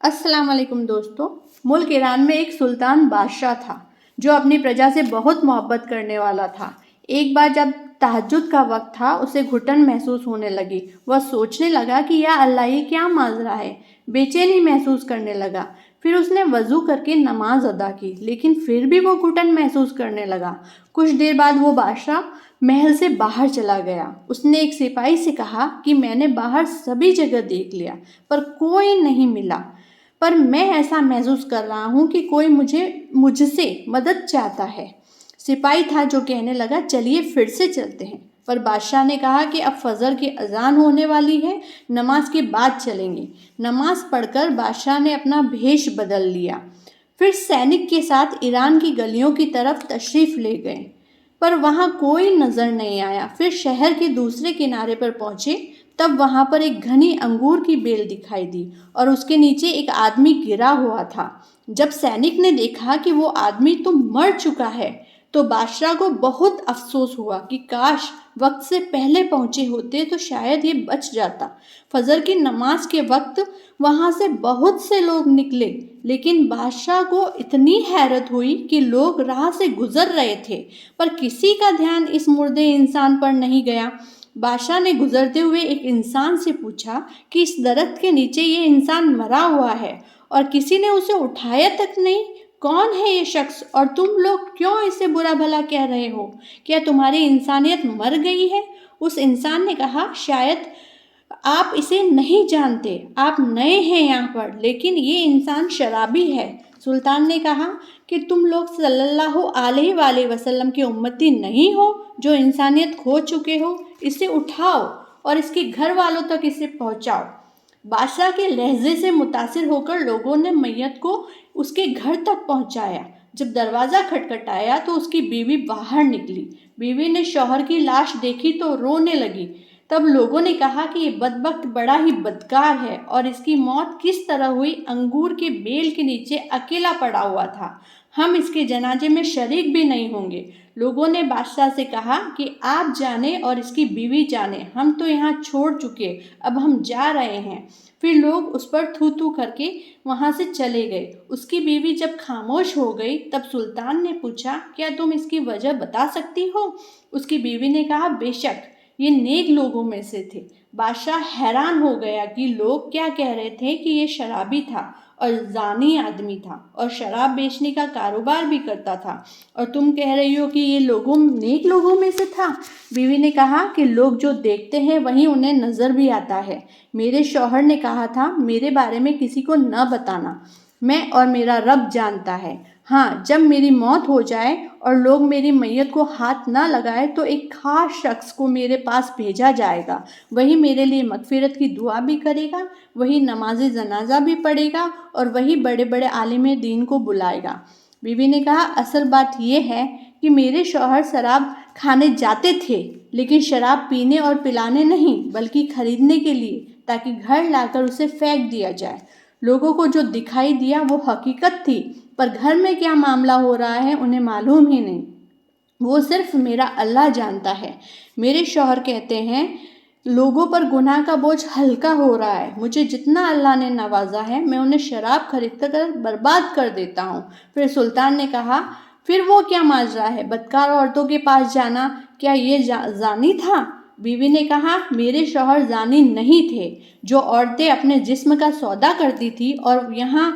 अस्सलाम वालेकुम दोस्तों। मुल्क ईरान में एक सुल्तान बादशाह था जो अपनी प्रजा से बहुत मोहब्बत करने वाला था। एक बार जब तहज्जुद का वक्त था, उसे घुटन महसूस होने लगी। वह सोचने लगा कि या अल्लाह, ये क्या माजरा है। बेचैनी महसूस करने लगा। फिर उसने वज़ू करके नमाज अदा की, लेकिन फिर भी वो घुटन महसूस करने लगा। कुछ देर बाद वो बादशाह महल से बाहर चला गया। उसने एक सिपाही से कहा कि मैंने बाहर सभी जगह देख लिया, पर कोई नहीं मिला। पर मैं ऐसा महसूस कर रहा हूँ कि कोई मुझसे मदद चाहता है। सिपाही था जो कहने लगा, चलिए फिर से चलते हैं। पर बादशाह ने कहा कि अब फजर की अजान होने वाली है, नमाज के बाद चलेंगे। नमाज पढ़कर बादशाह ने अपना भेष बदल लिया। फिर सैनिक के साथ ईरान की गलियों की तरफ तशरीफ ले गए, पर वहाँ कोई नजर नहीं आया। फिर शहर के दूसरे किनारे पर पहुंचे, तब वहां पर एक घनी अंगूर की बेल दिखाई दी और उसके नीचे एक आदमी गिरा हुआ था। जब सैनिक ने देखा कि वो आदमी तो मर चुका है, तो बादशाह को बहुत अफसोस हुआ कि काश वक्त से पहले पहुंचे होते तो शायद ये बच जाता। फजर की नमाज के वक्त वहां से बहुत से लोग निकले, लेकिन बादशाह को इतनी हैरत हुई कि लोग राह से गुजर रहे थे, पर किसी का ध्यान इस मुर्दे इंसान पर नहीं गया। बादशाह ने गुजरते हुए एक इंसान से पूछा कि इस दरख्त के नीचे ये इंसान मरा हुआ है और किसी ने उसे उठाया तक नहीं। कौन है ये शख्स और तुम लोग क्यों इसे बुरा भला कह रहे हो? क्या तुम्हारी इंसानियत मर गई है? उस इंसान ने कहा, शायद आप इसे नहीं जानते, आप नए हैं यहाँ पर, लेकिन ये इंसान शराबी है। सुल्तान ने कहा कि तुम लोग सल्लल्लाहु अलैहि वसल्लम की उम्मती नहीं हो जो इंसानियत खो चुके हो। इसे उठाओ और इसके घर वालों तक इसे पहुंचाओ। बादशाह के लहजे से मुतासिर होकर लोगों ने मैयत को उसके घर तक पहुंचाया। जब दरवाज़ा खटखटाया तो उसकी बीवी बाहर निकली। बीवी ने शौहर की लाश देखी तो रोने लगी। तब लोगों ने कहा कि ये बदबख्त बड़ा ही बदकार है और इसकी मौत किस तरह हुई। अंगूर के बेल के नीचे अकेला पड़ा हुआ था, हम इसके जनाजे में शरीक भी नहीं होंगे। लोगों ने बादशाह से कहा कि आप जाने और इसकी बीवी जाने, हम तो यहाँ छोड़ चुके, अब हम जा रहे हैं। फिर लोग उस पर थू थू करके वहाँ से चले गए। उसकी बीवी जब खामोश हो गई, तब सुल्तान ने पूछा, क्या तुम इसकी वजह बता सकती हो? उसकी बीवी ने कहा, बेशक, ये नेक लोगों में से थे। बादशाह हैरान हो गया कि लोग क्या कह रहे थे कि ये शराबी था और जानी आदमी था और शराब बेचने का कारोबार भी करता था, और तुम कह रही हो कि ये नेक लोगों में से था। बीवी ने कहा कि लोग जो देखते हैं वही उन्हें नज़र भी आता है। मेरे शौहर ने कहा था मेरे बारे में किसी को न बताना, मैं और मेरा रब जानता है। हाँ, जब मेरी मौत हो जाए और लोग मेरी मैयत को हाथ ना लगाए तो एक खास शख्स को मेरे पास भेजा जाएगा। वही मेरे लिए मगफिरत की दुआ भी करेगा, वही नमाज जनाजा भी पढ़ेगा और वही बड़े बड़े आलिम दीन को बुलाएगा। बीवी ने कहा, असल बात यह है कि मेरे शौहर शराब खाने जाते थे, लेकिन शराब पीने और पिलाने नहीं, बल्कि खरीदने के लिए, ताकि घर लाकर उसे फेंक दिया जाए। लोगों को जो दिखाई दिया वो हकीकत थी, पर घर में क्या मामला हो रहा है उन्हें मालूम ही नहीं। वो सिर्फ मेरा अल्लाह जानता है। मेरे शौहर कहते हैं, लोगों पर गुनाह का बोझ हल्का हो रहा है। मुझे जितना अल्लाह ने नवाजा है, मैं उन्हें शराब खरीद कर बर्बाद कर देता हूँ। फिर सुल्तान ने कहा, फिर वो क्या माजरा है? बदकार औरतों के पास जाना, क्या ये जानी था? बीवी ने कहा, मेरे शौहर जानी नहीं थे। जो औरतें अपने जिस्म का सौदा करती थी और यहाँ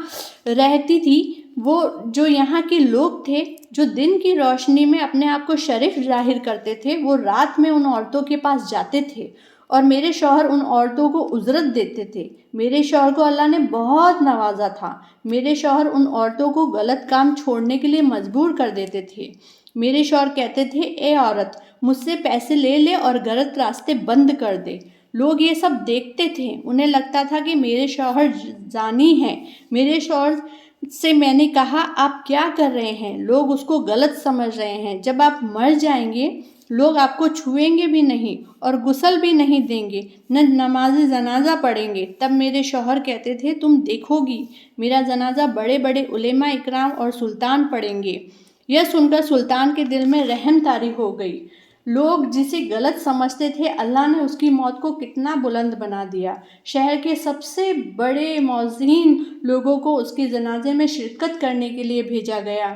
रहती थी, वो जो यहाँ के लोग थे जो दिन की रोशनी में अपने आप को शरीफ जाहिर करते थे, वो रात में उन औरतों के पास जाते थे और मेरे शौहर उन औरतों को उजरत देते थे। मेरे शौहर को अल्लाह ने बहुत नवाजा था। मेरे शौहर उन औरतों को गलत काम छोड़ने के लिए मजबूर कर देते थे। मेरे शौहर कहते थे, ए औरत, मुझसे पैसे ले ले और गलत रास्ते बंद कर दे। लोग ये सब देखते थे, उन्हें लगता था कि मेरे शौहर जानी हैं। मेरे शौहर से मैंने कहा, आप क्या कर रहे हैं? लोग उसको गलत समझ रहे हैं। जब आप मर जाएंगे, लोग आपको छुएंगे भी नहीं और गुस्ल भी नहीं देंगे, न नमाज जनाजा पढ़ेंगे। तब मेरे शौहर कहते थे, तुम देखोगी, मेरा जनाजा बड़े बड़े उलेमा इकराम और सुल्तान पढ़ेंगे। यह सुनकर सुल्तान के दिल में रहम तारी हो गई। لوگ جسے غلط سمجھتے تھے اللہ نے اس کی موت کو کتنا بلند بنا دیا۔ شہر کے سب سے بڑے موذین لوگوں کو اس کے جنازے میں شرکت کرنے کے لیے بھیجا گیا۔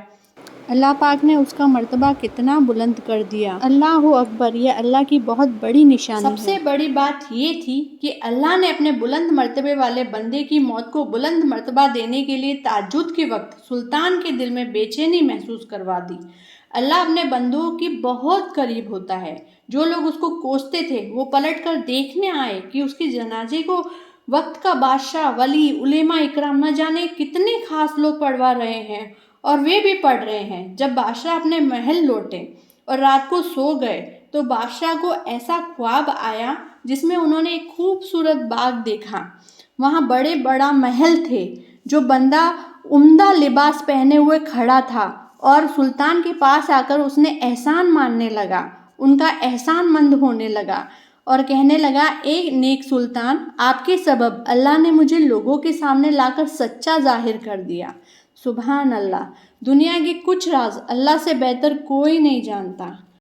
اللہ پاک نے اس کا مرتبہ کتنا بلند کر دیا۔ اللہ اکبر، یہ اللہ کی بہت بڑی نشانی ہے۔ سب سے بڑی بات یہ تھی کہ اللہ نے اپنے بلند مرتبے والے بندے کی موت کو بلند مرتبہ دینے کے لیے تہجد کے وقت سلطان کے دل میں بے چینی محسوس کروا دی۔ اللہ اپنے بندوں کی بہت قریب ہوتا ہے۔ جو لوگ اس کو کوستے تھے وہ پلٹ کر دیکھنے آئے کہ اس کے جنازے کو وقت کا بادشاہ، ولی، علماء اکرام نہ جانے کتنے خاص لوگ پڑھوا رہے ہیں، اور وہ بھی پڑھ رہے ہیں۔ جب بادشاہ اپنے محل لوٹے اور رات کو سو گئے تو بادشاہ کو ایسا خواب آیا جس میں انہوں نے ایک خوبصورت باغ دیکھا۔ وہاں بڑا محل تھے۔ جو بندہ عمدہ لباس پہنے ہوئے کھڑا تھا اور سلطان کے پاس آ کر اس نے احسان ماننے لگا، ان کا احسان مند ہونے لگا اور کہنے لگا، اے نیک سلطان، آپ کے سبب اللہ نے مجھے لوگوں کے سامنے لا کر سچا ظاہر کر دیا۔ سبحان اللہ، دنیا کے کچھ راز اللہ سے بہتر کوئی نہیں جانتا۔